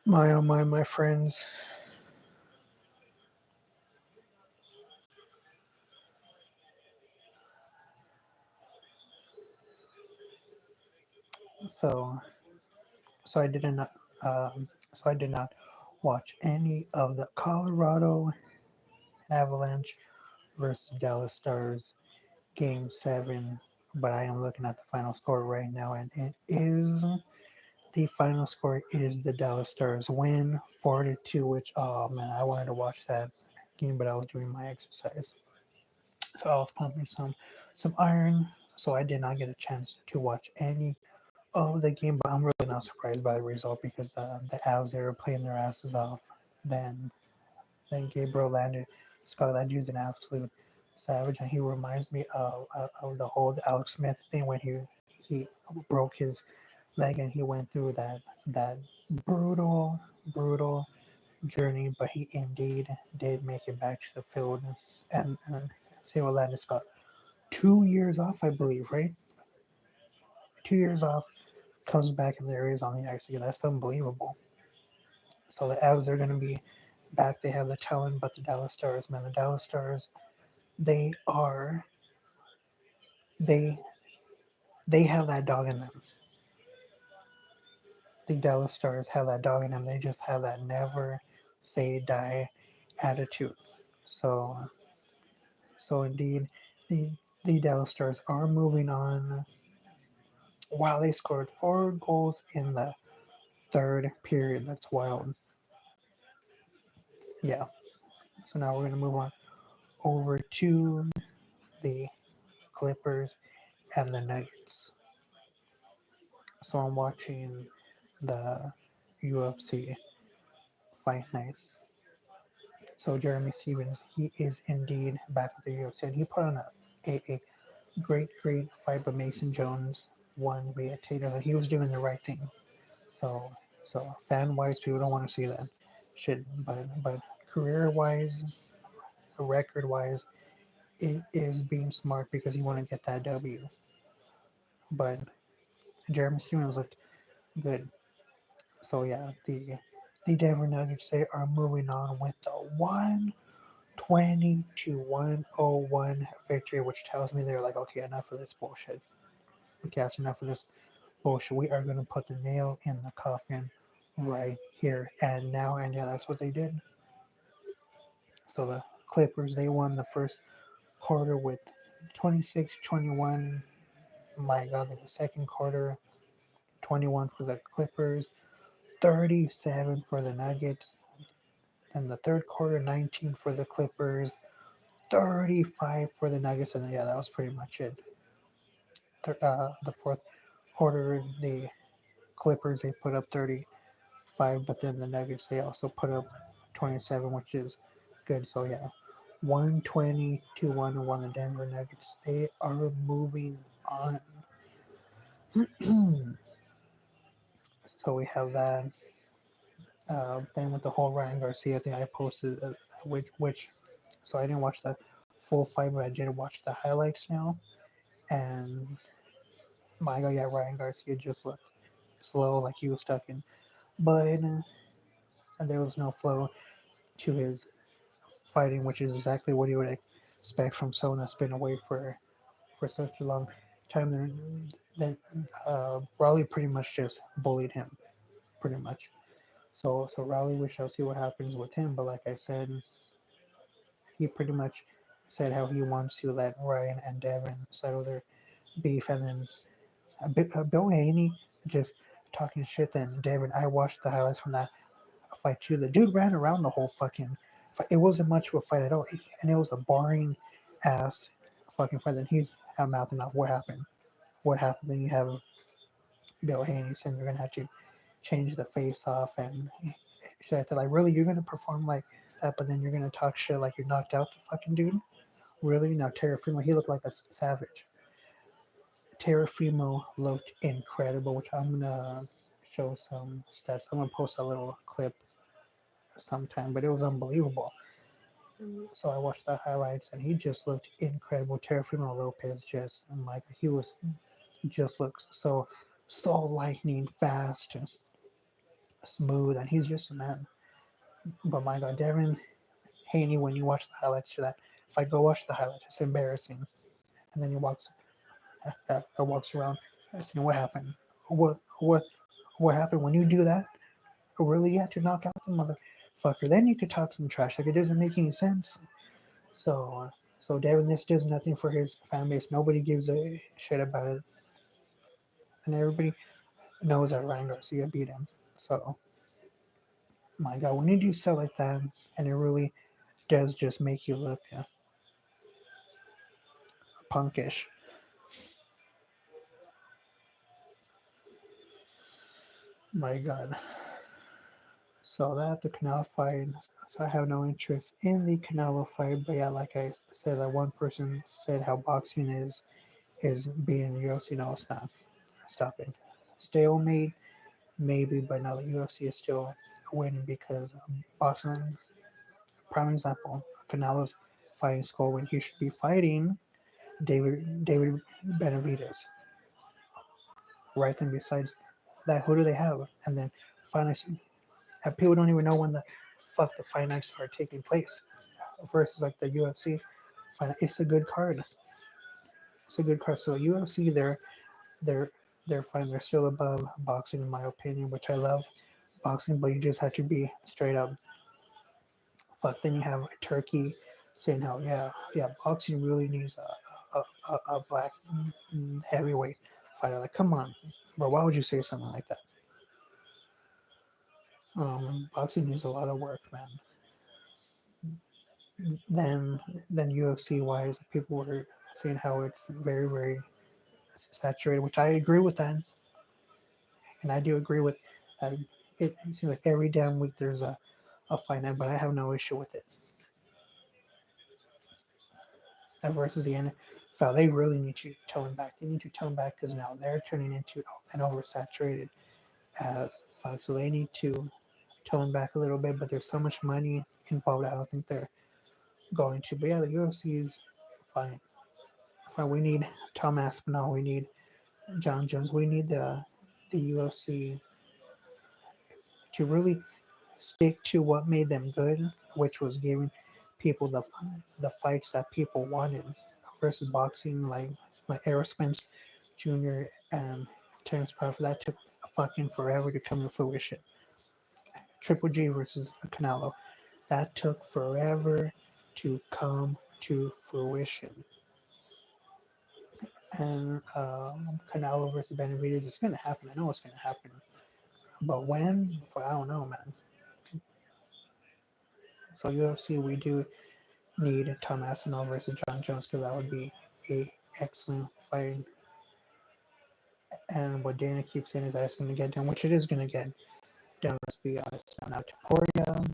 My oh my friends. So so I did not so I did not watch any of the Colorado Avalanche versus Dallas Stars game 7, but I am looking at the final score right now, and it is the final score is the Dallas Stars win 4-2. Which, oh man, I wanted to watch that game, but I was doing my exercise, so I was pumping some iron, so I did not get a chance to watch any of the game. But I'm really not surprised by the result because the Avs, they were playing their asses off. Then then Gabriel landed. Scott, that dude's an absolute savage, and he reminds me of the whole Alex Smith thing when he broke his leg and he went through that brutal brutal journey, but he indeed did make it back to the field. And say what Landon Scott, 2 years off, I believe, right? 2 years off, comes back and there he is on the ice again. That's unbelievable. So the Avs are going to be back. They have the talent, but the Dallas Stars, man, the Dallas Stars, they are they they have that dog in them. The Dallas Stars have that dog in them. They just have that never say die attitude. So indeed, the Dallas Stars are moving on. Wow, they scored 4 goals in the third period. That's wild. Yeah. So now we're gonna move on over to the Clippers and the Nuggets. So I'm watching the UFC fight night. So Jeremy Stevens, he is indeed back with the UFC, and he put on a great fight, but Mason Jones won via Tater. That he was doing the right thing. So fan wise, people don't want to see that shit, but career wise, record wise, it is being smart because you want to get that W. But Jeremy Stevens looked good. So yeah, the Denver Nuggets, they are moving on with the 120 to 101 victory, which tells me they're like, okay, enough of this bullshit. Okay, that's enough of this bullshit. We are going to put the nail in the coffin right here and now. And yeah, that's what they did. So the Clippers, they won the first quarter with 26-21. My God, then the second quarter, 21 for the Clippers, 37 for the Nuggets. And the third quarter, 19 for the Clippers, 35 for the Nuggets. And yeah, that was pretty much it. The fourth quarter, the Clippers, they put up 35, but then the Nuggets, they also put up 27, which is good. So yeah, 120 to 101. The Denver Nuggets, they are moving on. So we have that. Then with the whole Ryan Garcia thing, I posted which so I didn't watch the full fight, but I did watch the highlights now. And my God, yeah, Ryan Garcia just looked slow, like he was stuck in. But there was no flow to his fighting, which is exactly what you would expect from someone that's been away for such a long time. There, that Raleigh pretty much just bullied him, pretty much. So Raleigh, we shall see what happens with him. But like I said, he pretty much said how he wants to let Ryan and Devin settle their beef, and then Bill Haney just talking shit. Then Devin, I watched the highlights from that fight too. The dude ran around the whole fucking fight. It wasn't much of a fight at all, and it was a boring ass fucking fight. Then he's mouthing off what happened. What happened? Then you have Bill Haney saying you're gonna have to change the face off and shit like that. Like, really, you're gonna perform like that, but then you're gonna talk shit like you knocked out the fucking dude? Really? Now Terrafimo, he looked like a savage. Terrafimo looked incredible, which I'm gonna show some stats. I'm gonna post a little clip sometime, but it was unbelievable. So I watched the highlights, and he just looked incredible. Terrafimo Lopez just, like, he was just looks so lightning fast. smooth, and he's just a man. But my God, Devin Haney, when you watch the highlights for that, if I go watch the highlights, it's embarrassing. And then he walks around asking what happened. What what what happened when you do that? Really, you had to knock out the motherfucker. Then you could talk some trash. Like it doesn't make any sense. So so Devin, this does nothing for his fan base. Nobody gives a shit about it, and everybody knows that Ryan Garcia beat him. So my God, when you do stuff like that, and it really does just make you look punkish. My God. So that the Canelo fight. So I have no interest in the Canelo fight. But yeah, like I said, that one person said how boxing is beating the UFC. No, it's not. Stop it. Stalemate, maybe, but now the UFC is still winning because boxing. Prime example: Canelo's fighting score when he should be fighting David Benavidez. Right then, besides that, who do they have? And then finally, people don't even know when the fuck the fight nights are taking place. Versus like the UFC, it's a good card. It's a good card. So UFC, they're they're fine. They're still above boxing in my opinion, which I love boxing, but you just have to be straight up. Fuck. Then you have Turkey saying how yeah boxing really needs a black heavyweight fighter. Like come on, bro. Why would you say something like that? Boxing needs a lot of work, man. Then UFC wise, people were saying how it's very saturated, which I agree with that, and I do agree with that. It seems like every damn week there's a fight night, but I have no issue with it. And versus the NFL, they really need to tone back. They need to tone back because now they're turning into an oversaturated as fight, so they need to tone back a little bit. But there's so much money involved, I don't think they're going to. But yeah, the UFC is fine. Fine. We need Tom Aspinall. We need John Jones. We need the UFC to really stick to what made them good, which was giving people the fights that people wanted versus boxing like Errol Spence Jr. and Terrence Crawford. That took fucking forever to come to fruition. Triple G versus Canelo. That took forever to come to fruition. And Canelo versus Benavidez, it's gonna happen. I know it's gonna happen. But when? For I don't know, man. So UFC, we do need Tom Aspinall versus John Jones because that would be a excellent fight. And what Dana keeps saying is that it's going to get done, which it is going to get done. Let's be honest. Now, Taporia,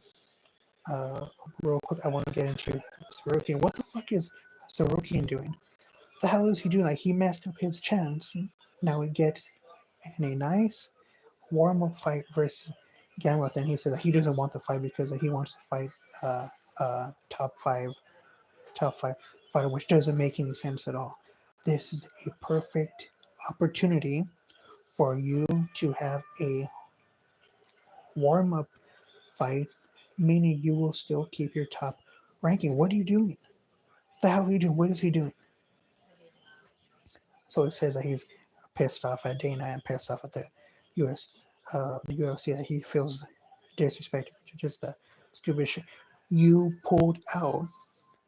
uh, real quick, I want to get into Sorokian. What the fuck is Sorokian doing? The hell is he doing? Like he messed up his chance. Now he gets in a nice warm-up fight versus Gamrot. Then he says that he doesn't want the fight because he wants to fight uh, top five fighter, which doesn't make any sense at all. This is a perfect opportunity for you to have a warm up fight, meaning you will still keep your top ranking. What are you doing? The hell are you doing? What is he doing? So it says that he's pissed off at Dana and pissed off at the UFC that he feels disrespected, just a stupid shit. You pulled out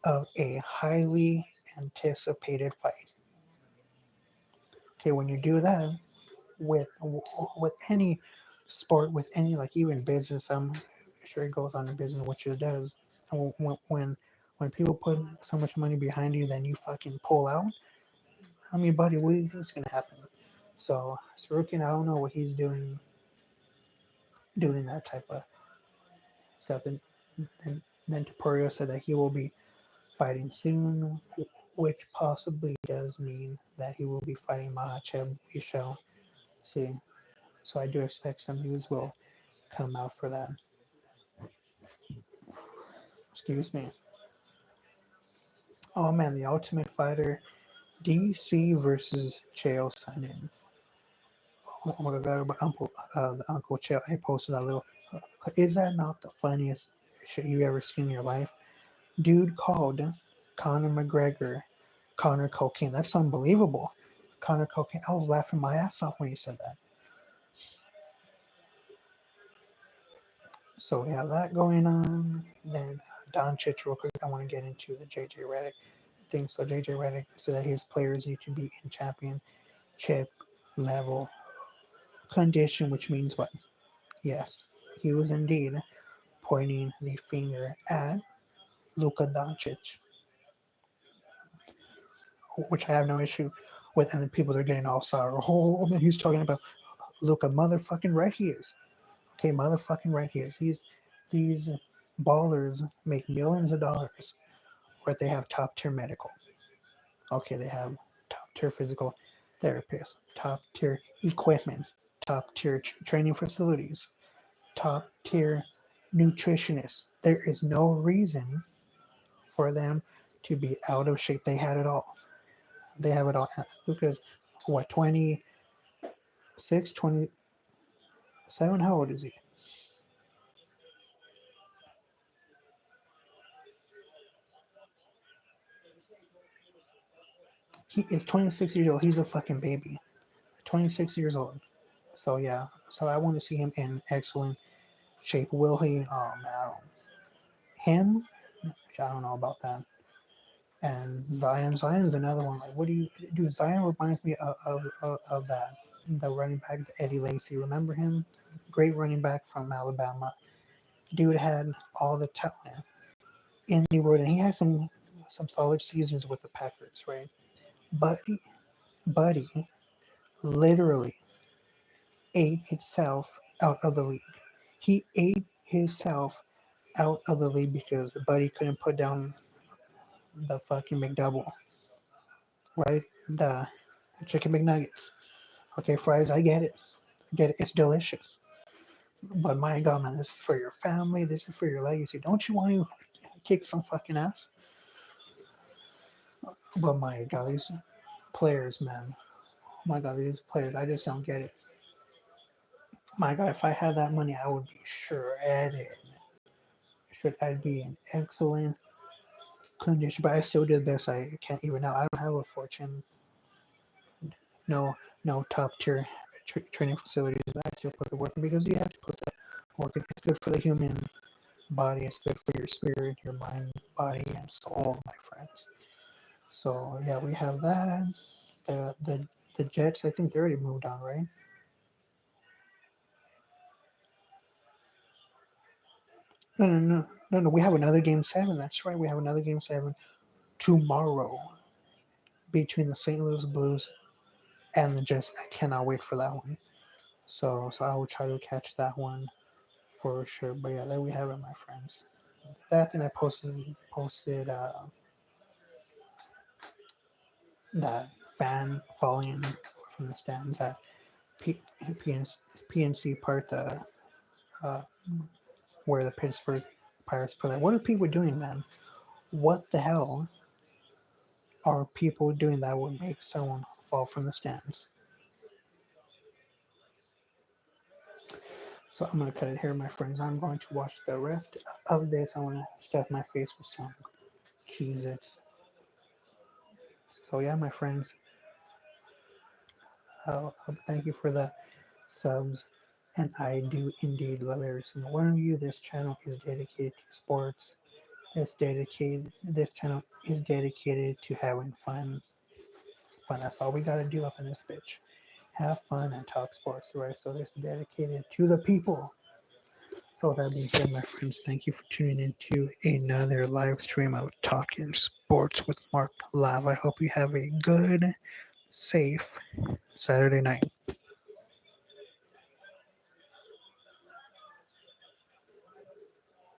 of a highly anticipated fight. Okay, when you do that with any sport, with any like even business, I'm sure it goes on in business, which it does. And when people put so much money behind you, then you fucking pull out. I mean, buddy, what's gonna happen? So Sorokin, I don't know what he's doing that type of stuff. Then Taporio said that he will be fighting soon, which possibly does mean that he will be fighting Makhachev. We shall see. So I do expect some news will come out for that. Excuse me. Oh man, the Ultimate Fighter DC versus Chael Sonnen. Oh my god, but the Uncle Chill, I posted that little. Is that not the funniest shit you ever seen in your life? Dude called Conor McGregor Conor Cocaine. That's unbelievable. Conor Cocaine. I was laughing my ass off when you said that. So we have that going on. Then Doncic, real quick, I want to get into the JJ Redick thing. So JJ Redick said that his players need to be in championship level condition, which means what? Yes, he was indeed pointing the finger at Luka Doncic, which I have no issue with. And the people are getting all sour. Oh, man, he's talking about Luka. Motherfucking right he is. Okay, motherfucking right he is. These ballers make millions of dollars, where they have top tier medical. Okay, they have top tier physical therapists, top tier equipment, top tier training facilities, top tier nutritionists. There is no reason for them to be out of shape. They had it all. They have it all. Luka's what, 26, 27? How old is he? He is 26 years old. He's a fucking baby. 26 years old. So yeah. So I want to see him in excellent shape. Will he? Oh man, him? I don't know about that. And Zion's another one. Like, what do you do? Zion reminds me of that, the running back, Eddie Lacy. Remember him? Great running back from Alabama. Dude had all the talent in the world, and he had some solid seasons with the Packers, right? Buddy literally ate himself out of the league. He ate himself out of the league because Buddy couldn't put down the fucking McDouble, right? The chicken McNuggets. Okay, fries, I get it. Get it. It's delicious. But my God, man, this is for your family. This is for your legacy. Don't you want to kick some fucking ass? But my God, these players, man. My God, these players, I just don't get it. My God, if I had that money, I would be shredded. Should I be in excellent condition? But I still did this. I can't even now. I don't have a fortune. No, no top tier training facilities. But I still put the work in because you have to put the work in. It's good for the human body. It's good for your spirit, your mind, body, and soul, my friends. So yeah, we have that. The Jets. I think they already moved on, right? No, no, no, no, no. We have another game seven. That's right. We have another game seven tomorrow between the St. Louis Blues and the Jets. I cannot wait for that one. So I will try to catch that one for sure. But yeah, there we have it, my friends. That thing I posted that fan falling from the stands at P, PNC Park, the uh, where the Pittsburgh Pirates play. What are people doing, man? What the hell are people doing that would make someone fall from the stands? So I'm gonna cut it here, my friends. I'm going to watch the rest of this. I want to stuff my face with some Cheez-Its. So yeah, my friends, thank you for the subs, and I do indeed love every single one of you. This channel is dedicated to sports. This channel is dedicated to having fun. Fun. That's all we gotta do up in this bitch. Have fun and talk sports, right? So this is dedicated to the people. So with that being said, my friends, thank you for tuning in to another live stream of Talking Sports with Mark Live. I hope you have a good, safe Saturday night.